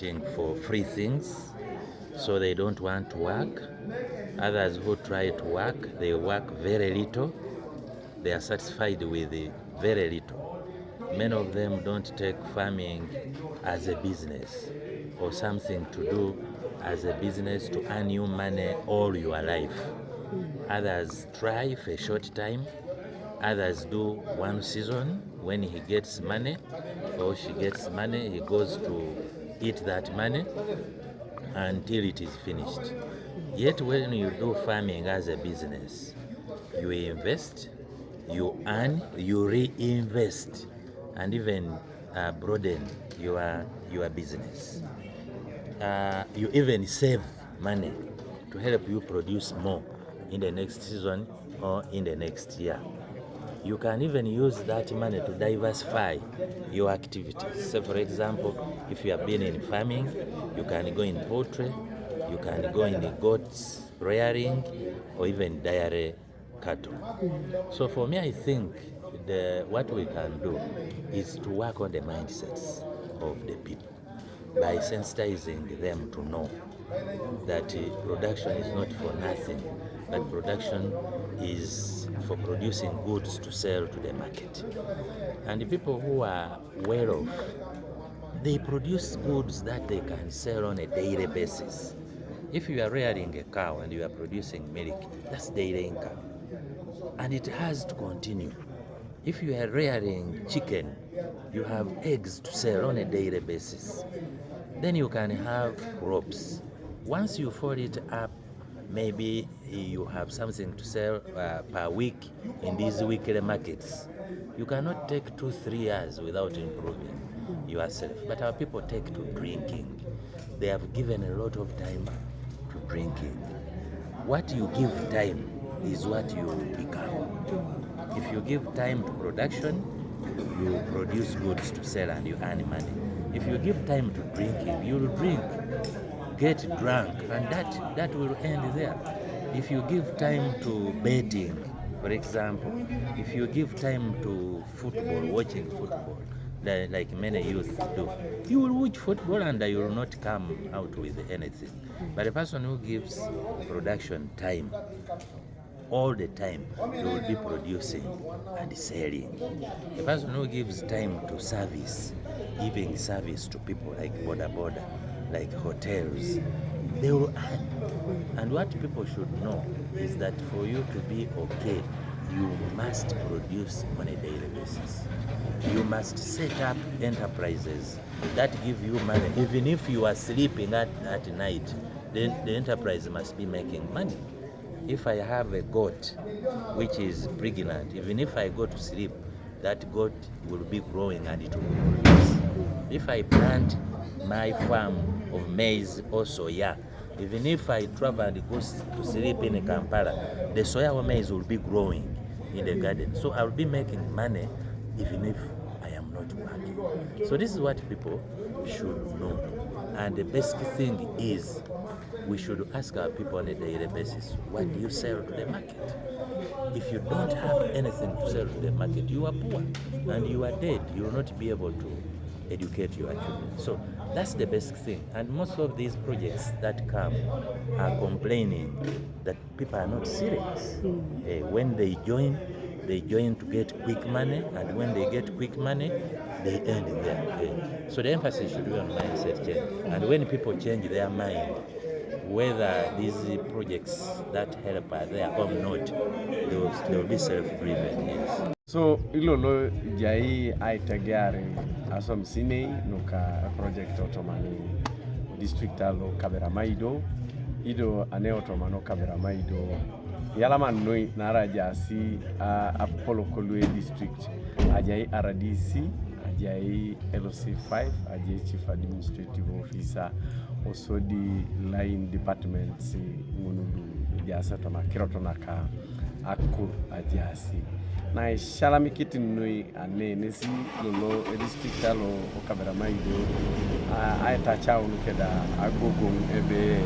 waiting for free things, so they don't want to work. Others who try to work, they work very little. They are satisfied with very little. Many of them don't take farming as a business or something to do as a business to earn you money all your life. Others try for a short time. Others do one season. When he gets money or she gets money, he goes to eat that money until it is finished. Yet when you do farming as a business, you invest, you earn, you reinvest, and even broaden your business. You even save money to help you produce more in the next season or in the next year. You can even use that money to diversify your activities. So for example, if you have been in farming, you can go in poultry, you can go in goats rearing, or even dairy cattle. So for me, I think what we can do is to work on the mindsets of the people by sensitizing them to know that production is not for nothing, but production is for producing goods to sell to the market. And the people who are well off, they produce goods that they can sell on a daily basis. If you are rearing a cow and you are producing milk, that's daily income. And it has to continue. If you are rearing chicken, you have eggs to sell on a daily basis. Then you can have crops. Once you fold it up, maybe you have something to sell per week in these weekly markets. You cannot take 2-3 years without improving yourself. But our people take to drinking. They have given a lot of time to drinking. What you give time is what you become. If you give time to production, you produce goods to sell and you earn money. If you give time to drinking, you'll drink, get drunk, and that will end there. If you give time to betting, for example, if you give time to football, watching football, like many youth do, you will watch football and you will not come out with anything. But a person who gives production time, all the time, they will be producing and selling. A person who gives time to service, giving service to people like boda, like hotels, they will earn. And what people should know is that for you to be okay, you must produce on a daily basis. You must set up enterprises that give you money. Even if you are sleeping at night, then the enterprise must be making money. If I have a goat which is pregnant, even if I go to sleep, that goat will be growing and it will produce. If I plant my farm of maize or soya, even if I travel and go to sleep in Kampala, the soya or maize will be growing in the garden. So I will be making money even if I am not working. So this is what people should know. And the basic thing is we should ask our people on a daily basis, what do you sell to the market? If you don't have anything to sell to the market, you are poor and you are dead. You will not be able to educate your children. So that's the basic thing. And most of these projects that come are complaining that people are not serious. When they join to get quick money, and when they get quick money, they end their pay. So the emphasis should be on mindset change. And when people change their mind, whether these projects that help are there or not, they will be self-driven, yes. So ilolo jai aitagari asom sine nuka project otomani district alo Kaberamaido ido ane otomano Kaberamaido yalaman noi nara jasi Apollo Kolwe district ajai RDC ajai LOC5 ajai chief administrative officer also the line departments ngunudu jasa tona kirotona ka akur ajasi na shalami kitinui ane nesi lolo district alo Kaberamaido aita chao nukeda agogon ebe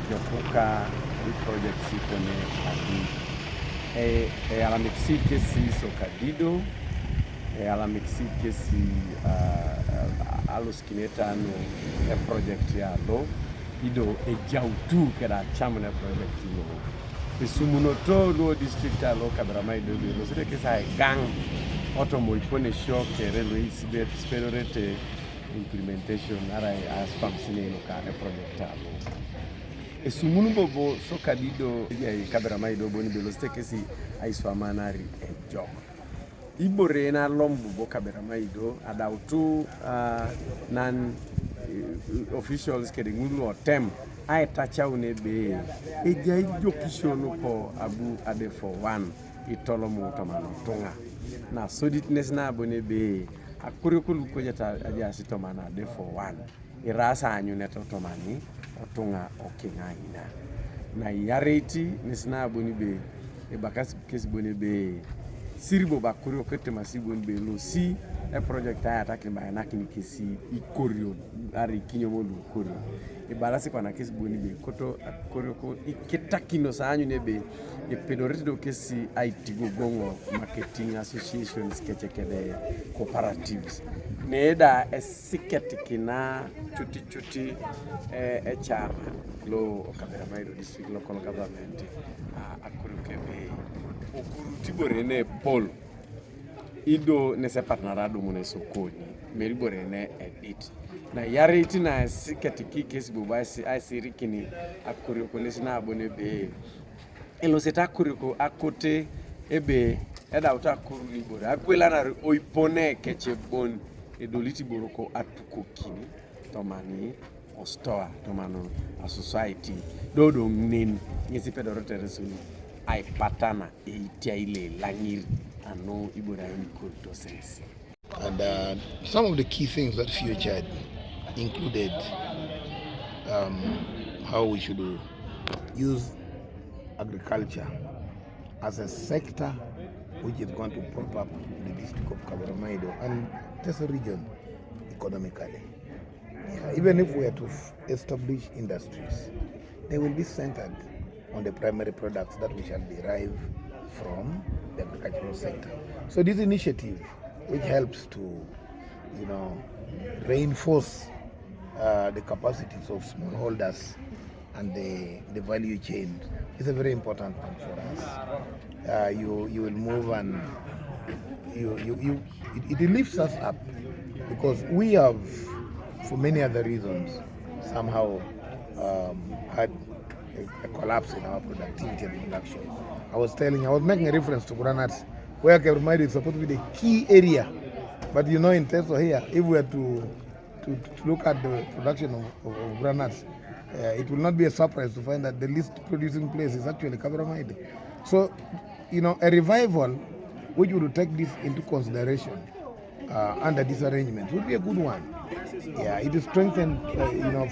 jokuka di project sikone adi alamixike si sokadido alamixike si alus kinetano e project yalo ido e jautu kera chamne project yo isumuno to lo district alo Kaberamaido lo sire ke sai gang oto mo ipone show kere lo isibet sperorete implementation ara as famsine lo ka e project alo isumuno bobo so kadido ya Kaberamaido boni belo sire ke si aiswamanari e job ibore na lombu bo Kaberamaido adautu nan officials ke ngulu otem ai tachawne be e jay jokishono ko abu ADEFO I itolomo tomano tonga na soditness na bone be akurikul ko jata aja sitomana ADEFO irasa anyu neto tomani otunga okinga ina na yareti nisna boni be e bakas kes boni be siribo bakuri okete masibon be lo si e project aya ataki ba nakini kesi ikorio ari kinyomo lu korio e balasi kwa na kesi boni be koto korio ko iketakino sanyu nebe e pedorido kesi IT gongo marketing associations kechekede cooperatives neda e siketikina chuti e chama lo Kaberamaido district local government akurio kebe okuru tiborene pol ido nese partnerado mune sokoni meriborene edit na yariti na sikatiki kesi bobasi asirikini akuriko lesina abone be elo seta kuriko akote ebe eda uta kuruli bora akwela na oipone keche bon edoliti boroko atukokini tomani ostoa tomano a society dodo nin ngisi pedorote resulu ai patana eitia ile langir ano ibora imikoto sense. And some of the key things that featured included how we should use agriculture as a sector which is going to prop up the district of Kaberamaido and just a region economically. Even if we are to establish industries, they will be centered on the primary products that we shall derive from the agricultural sector. So this initiative, which helps to, reinforce the capacities of smallholders and the value chain, is a very important one for us. You will move and it lifts us up because we have, for many other reasons, somehow had a collapse in our productivity and production. I was making a reference to granite, where Kaberamaido is supposed to be the key area. But in terms of here, if we are to look at the production of granates, it will not be a surprise to find that the least producing place is actually Kaberamaido. So, a revival which would take this into consideration under this arrangement would be a good one. Yeah, it is strengthened,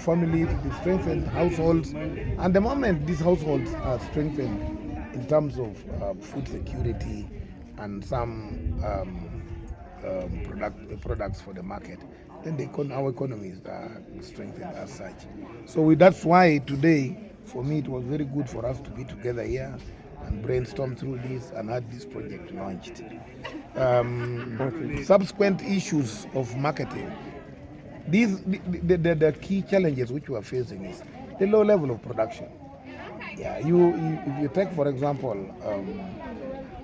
families, it is strengthened households, and the moment these households are strengthened in terms of food security and some products for the market, then our economies are strengthened as such. So that's why today, for me, it was very good for us to be together here and brainstorm through this and had this project launched. Subsequent issues of marketing. The key challenges which we are facing is the low level of production. Yeah, if you take, for example,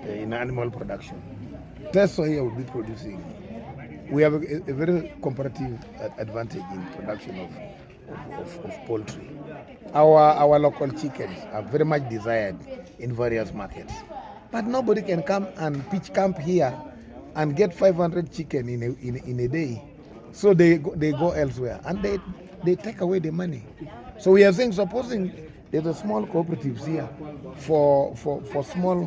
in animal production, Teso here would be producing. We have a very comparative advantage in production of poultry. Our local chickens are very much desired in various markets, but nobody can come and pitch camp here and get 500 chicken in a day. So they go elsewhere and they take away the money. So we are saying, supposing there's a small cooperatives here for small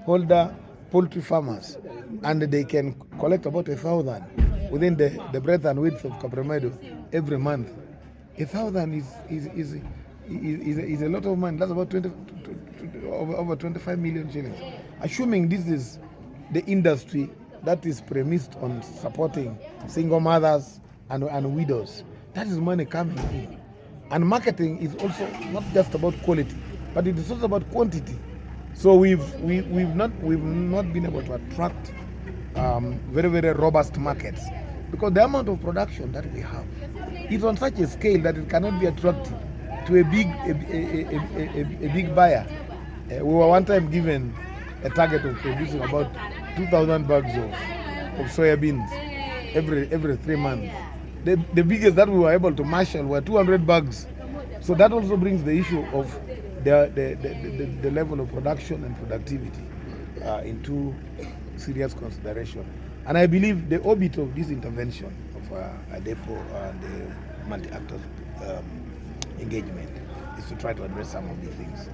holder poultry farmers, and they can collect about 1,000 within the breadth and width of Kaberamaido every month. 1,000 is a lot of money. That's about over 25 million shillings. Assuming this is the industry that is premised on supporting single mothers and widows, that is money coming in. And marketing is also not just about quality, but it is also about quantity. So we've not been able to attract very, very robust markets because the amount of production that we have is on such a scale that it cannot be attractive to a big buyer. We were one time given a target of producing about 2,000 bags of soybeans every 3 months. The biggest that we were able to marshal were 200 bags. So that also brings the issue of the level of production and productivity into serious consideration. And I believe the orbit of this intervention of ADEFO and the multi-actor engagement is to try to address some of these things.